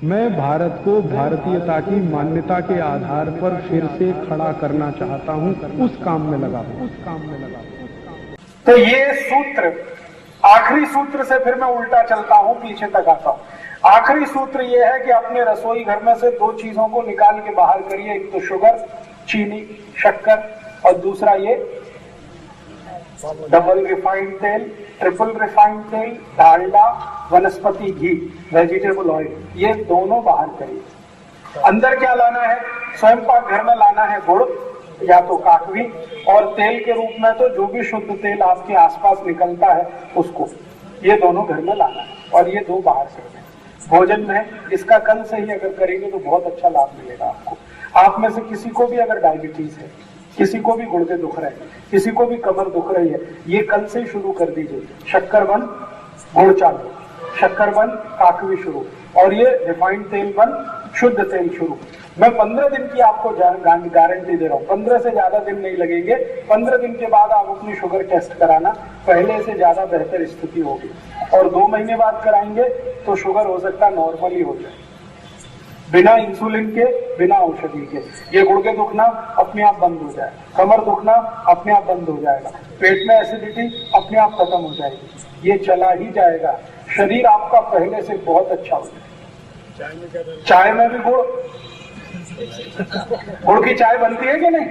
मैं भारत को भारतीयता की मान्यता के आधार पर फिर से खड़ा करना चाहता हूं, उस काम में लगा हूं। तो ये सूत्र, आखिरी सूत्र से फिर मैं उल्टा चलता हूं, पीछे तक आता हूं। आखिरी सूत्र ये है कि अपने रसोई घर में से दो चीजों को निकाल के बाहर करिए, एक तो शुगर, चीनी, शक्कर, और दूसरा ये डबल रिफाइंड तेल, ट्रिपल रिफाइंड तेल, डालडा, वनस्पति घी, वेजिटेबल ऑयल, ये दोनों बाहर करिए। अंदर क्या लाना है? स्वयं पाक घर में लाना है गुड़ या तो काकवी, और तेल के रूप में तो जो भी शुद्ध तेल आपके आसपास निकलता है उसको, ये दोनों घर में लाना है, और ये दो बाहर से भोजन में इसका कल से ही अगर करेंगे तो बहुत अच्छा लाभ मिलेगा आपको। आप में से किसी को भी अगर डायबिटीज है, किसी को भी गुर्दे दुख रहे हैं, किसी को भी कमर दुख रही है, ये कल से ही शुरू कर दीजिए। शक्कर बंद, गुड़ चालू, शक्कर बंद, काकवी शुरू, और ये रिफाइंड तेल बंद, शुद्ध तेल शुरू। मैं 15 दिन की आपको गारंटी दे रहा हूँ, 15 से ज्यादा दिन नहीं लगेंगे। 15 दिन के बाद आप अपनी शुगर टेस्ट कराना, पहले से ज्यादा बेहतर स्थिति होगी, और 2 महीने बाद कराएंगे तो शुगर हो सकता है नॉर्मल ही हो जाए, बिना इंसुलिन के, बिना औषधि के। ये गुर्दे दुखना अपने आप बंद हो जाए, कमर दुखना अपने आप बंद हो जाएगा, पेट में एसिडिटी अपने आप खत्म हो जाएगी, ये चला ही जाएगा। शरीर आपका पहले से बहुत अच्छा हो जाएगा। चाय में भी गुड़ की चाय बनती है कि नहीं,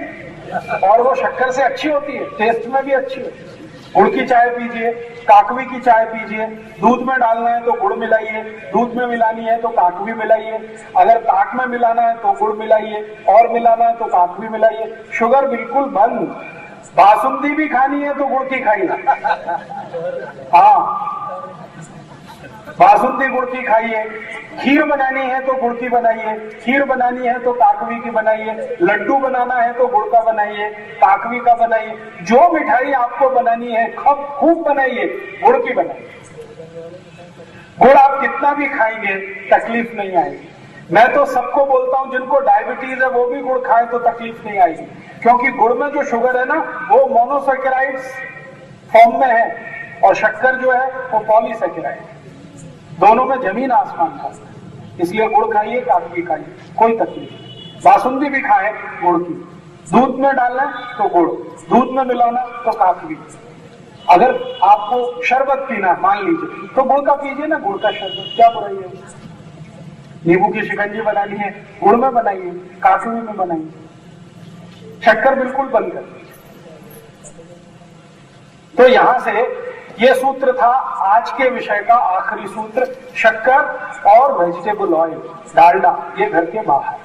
और वो शक्कर से अच्छी होती है, टेस्ट में भी अच्छी है। गुड़ की चाय पीजिए, काकवी की चाय पीजिए, दूध में डालना है तो गुड़ मिलाइए, दूध में मिलानी है तो काकवी मिलाइए, अगर ताक में मिलाना है तो गुड़ मिलाइए, और मिलाना है तो काकवी मिलाइए। शुगर बिल्कुल बंद। बासुंदी भी खानी है तो गुड़ की खाइए, हाँ, बासुंदी गुड़ की खाइए। खीर बनानी है तो गुड़ की बनाइए, खीर बनानी है तो काकवी की बनाइए, लड्डू बनाना है तो गुड़ का बनाइए, काकवी का बनाइए। जो मिठाई आपको बनानी है खूब बनाइए, गुड़ की बनाइए। गुड़ आप कितना भी खाएंगे तकलीफ नहीं आएगी। मैं तो सबको बोलता हूं जिनको डायबिटीज है वो भी गुड़ खाए तो तकलीफ नहीं आएगी, क्योंकि गुड़ में जो शुगर है ना वो मोनोसैकेराइड्स फॉर्म में है, और शक्कर जो है वो पॉलीसैकेराइड, दोनों में जमीन आसमान का। इसलिए गुड़ खाइए, काकवी खाइए, कोई तकलीफ नहीं। बासुंदी भी खाए गुड़ की, दूध में डालना तो गुड़, दूध में मिलाना तो काकवी। अगर आपको शरबत पीना मान लीजिए तो गुड़ का पीजिए ना, गुड़ का शरबत, क्या बुराई है। नींबू की शिकंजी बनानी है गुड़ में बनाइए, काकवी में बनाइए, शक्कर बिल्कुल बंद कर। तो यहां से ये सूत्र था आज के विषय का आखिरी सूत्र, शक्कर और वेजिटेबल ऑयल, डालडा, ये घर के बाहर।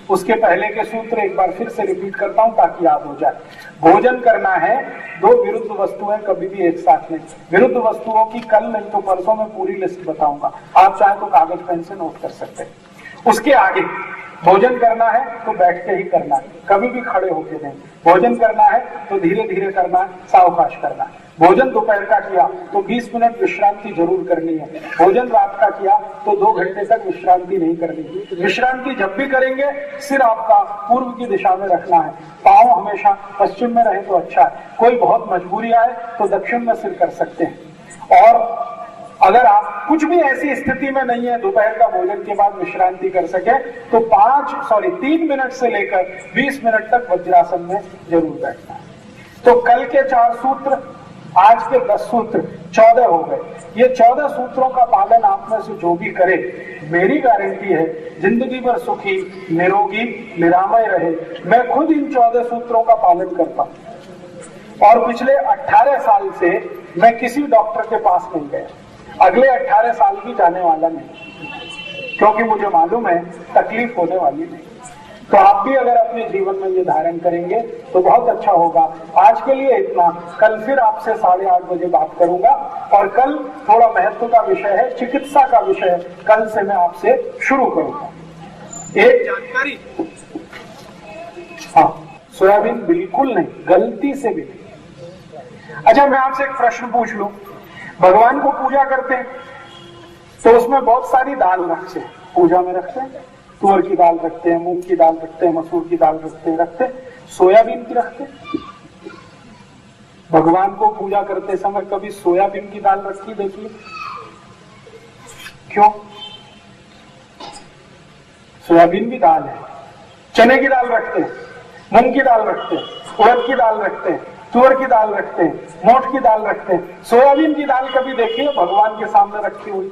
उसके पहले के सूत्र एक बार फिर से रिपीट करता हूं ताकि याद हो जाए। भोजन करना है, दो विरुद्ध वस्तुएं कभी भी एक साथ नहीं। विरुद्ध वस्तुओं की कल नहीं तो परसों में पूरी लिस्ट बताऊंगा, आप चाहे तो कागज पेन से नोट कर सकते हैं। उसके आगे भोजन करना है तो बैठ के ही करना है, कभी भी खड़े होके नहीं। भोजन करना है तो धीरे धीरे करना है, सावकाश करना है। भोजन दोपहर का किया तो 20 मिनट विश्रांति जरूर करनी है। भोजन रात का किया तो 2 घंटे तक विश्रांति नहीं करनी। विश्रांति जब भी करेंगे सिर आपका पूर्व की दिशा में रखना है, पांव हमेशा पश्चिम में रहे तो अच्छा है। कोई बहुत मजबूरी आए तो दक्षिण में सिर कर सकते हैं। और अगर आप कुछ भी ऐसी स्थिति में नहीं है दोपहर का भोजन के बाद विश्रांति कर सके तो 3 मिनट से लेकर 20 मिनट तक वज्रासन में जरूर बैठना है। तो कल के 4 सूत्र, आज के 10 सूत्र, 14 हो गए। ये 14 सूत्रों का पालन आप में से जो भी करे, मेरी गारंटी है जिंदगी भर सुखी, निरोगी, निरामय रहे। मैं खुद इन 14 सूत्रों का पालन करता हूं, और पिछले 18 साल से मैं किसी डॉक्टर के पास नहीं गया, अगले 18 साल भी जाने वाला नहीं, क्योंकि मुझे मालूम है तकलीफ होने वाली नहीं। तो आप भी अगर अपने जीवन में ये धारण करेंगे तो बहुत अच्छा होगा। आज के लिए इतना, कल फिर आपसे 8:30 बजे बात करूंगा, और कल थोड़ा महत्व का विषय है, चिकित्सा का विषय कल से मैं आपसे शुरू करूंगा। एक जानकारी, हाँ, सोयाबीन बिल्कुल नहीं, गलती से भी नहीं। अच्छा, मैं आपसे एक प्रश्न पूछ लूं, भगवान को पूजा करते हैं तो उसमें बहुत सारी दाल रखते हैं, पूजा में रखते हैं, तुअर की दाल रखते हैं, मूंग की दाल रखते हैं, मसूर की दाल रखते हैं, सोयाबीन की रखते हैं। भगवान को पूजा करते समय कभी सोयाबीन की दाल रखी देखिए, क्यों? सोयाबीन भी दाल है। चने की दाल रखते हैं, मूंग की दाल रखते हैं, उड़द की दाल रखते हैं, तुअर की दाल रखते हैं, मोठ की दाल रखते हैं। सोयाबीन की दाल कभी देखिए भगवान के सामने रखी हुई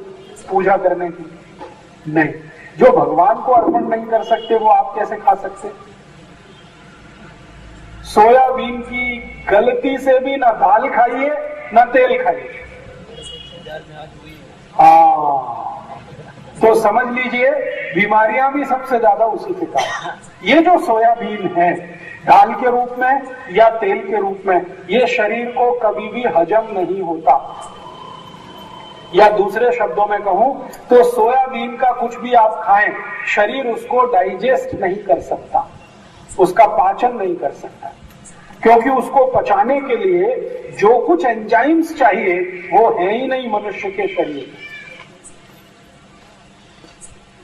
पूजा करने की? नहीं। जो भगवान को अर्पण नहीं कर सकते वो आप कैसे खा सकते? सोयाबीन की गलती से भी ना दाल खाइए ना तेल खाइए। तो समझ लीजिए बीमारियां भी सबसे ज्यादा उसी के कारण। ये जो सोयाबीन है दाल के रूप में या तेल के रूप में, ये शरीर को कभी भी हजम नहीं होता। या दूसरे शब्दों में कहूं तो सोयाबीन का कुछ भी आप खाएं, शरीर उसको डाइजेस्ट नहीं कर सकता, उसका पाचन नहीं कर सकता, क्योंकि उसको पचाने के लिए जो कुछ एंजाइम्स चाहिए वो है ही नहीं मनुष्य के शरीर में।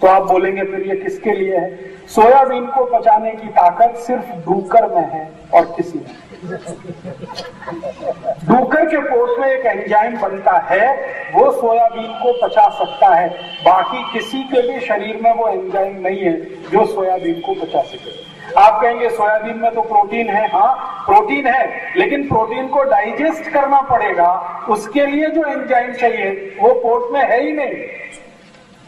तो आप बोलेंगे फिर ये किसके लिए है? सोयाबीन को पचाने की ताकत सिर्फ डूकर में है और किसी में। डूकर के पोट में एक एंजाइम बनता है, वो सोयाबीन को पचा सकता है। बाकी किसी के भी शरीर में वो एंजाइम नहीं है जो सोयाबीन को पचा सके। आप कहेंगे सोयाबीन में तो प्रोटीन है। हाँ प्रोटीन है, लेकिन प्रोटीन को डाइजेस्ट करना पड़ेगा, उसके लिए जो एंजाइम चाहिए वो पोट में है ही नहीं।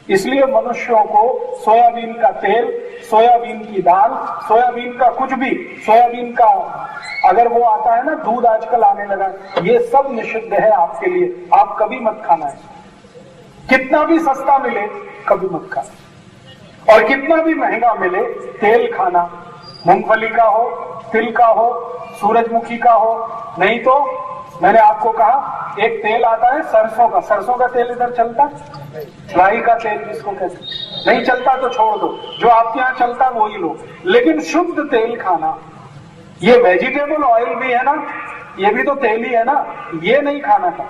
इसलिए मनुष्यों को सोयाबीन का तेल, सोयाबीन की दाल, सोयाबीन का कुछ भी, सोयाबीन का अगर वो आता है ना दूध आजकल आने लगा, ये सब निषिद्ध है आपके लिए। आप कभी मत खाना है, कितना भी सस्ता मिले कभी मत खाना, और कितना भी महंगा मिले तेल खाना, मूंगफली का हो, तिल का हो, सूरजमुखी का हो। नहीं तो मैंने आपको कहा एक तेल आता है सरसों का, सरसों का तेल इधर चलता, राई का तेल जिसको कहते, नहीं चलता तो छोड़ दो, जो आपके यहाँ चलता वही लो, लेकिन शुद्ध तेल खाना। ये वेजिटेबल ऑयल भी है ना, ये भी तो तेल ही है ना, ये नहीं खाना था।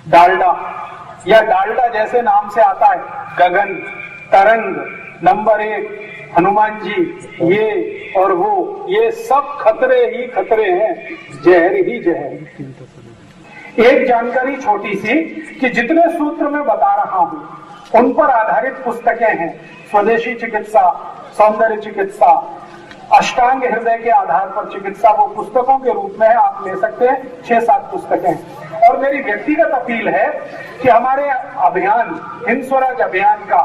डालडा, या डालडा जैसे नाम से आता है, गगन, तरंग, नंबर 1, हनुमान जी, ये और वो, ये सब खतरे ही खतरे हैं, जहर ही जहर। एक जानकारी छोटी सी कि जितने सूत्र मैं बता रहा हूं उन पर आधारित पुस्तकें हैं। स्वदेशी चिकित्सा, सौंदर्य चिकित्सा, अष्टांग हृदय के आधार पर चिकित्सा, वो पुस्तकों के रूप में आप ले सकते हैं। 6-7 पुस्तकें। और मेरी व्यक्तिगत अपील है कि हमारे अभियान, हिंद स्वराज अभियान का,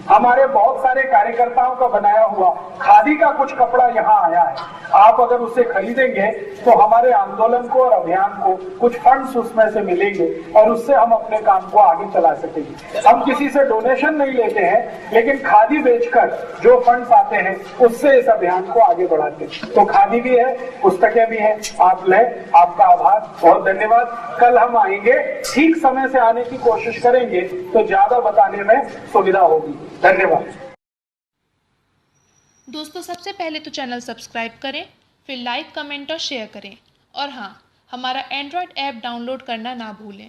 हमारे बहुत सारे कार्यकर्ताओं का बनाया हुआ खादी का कुछ कपड़ा यहाँ आया है। आप अगर उसे खरीदेंगे तो हमारे आंदोलन को और अभियान को कुछ फंड्स उसमें से मिलेंगे और उससे हम अपने काम को आगे चला सकेंगे। हम किसी से डोनेशन नहीं लेते हैं, लेकिन खादी बेचकर जो फंड्स आते हैं उससे इस अभियान को आगे बढ़ाते हैं। तो खादी भी है, पुस्तकें भी हैं, आप लें। आपका आभार, बहुत धन्यवाद। कल हम आएंगे, ठीक समय से आने की कोशिश करेंगे तो ज्यादा बताने में सुविधा होगी। धन्यवाद। दोस्तों सबसे पहले तो चैनल सब्सक्राइब करें, फिर लाइक, कमेंट और शेयर करें। और हाँ, हमारा एंड्रॉयड ऐप डाउनलोड करना ना भूलें।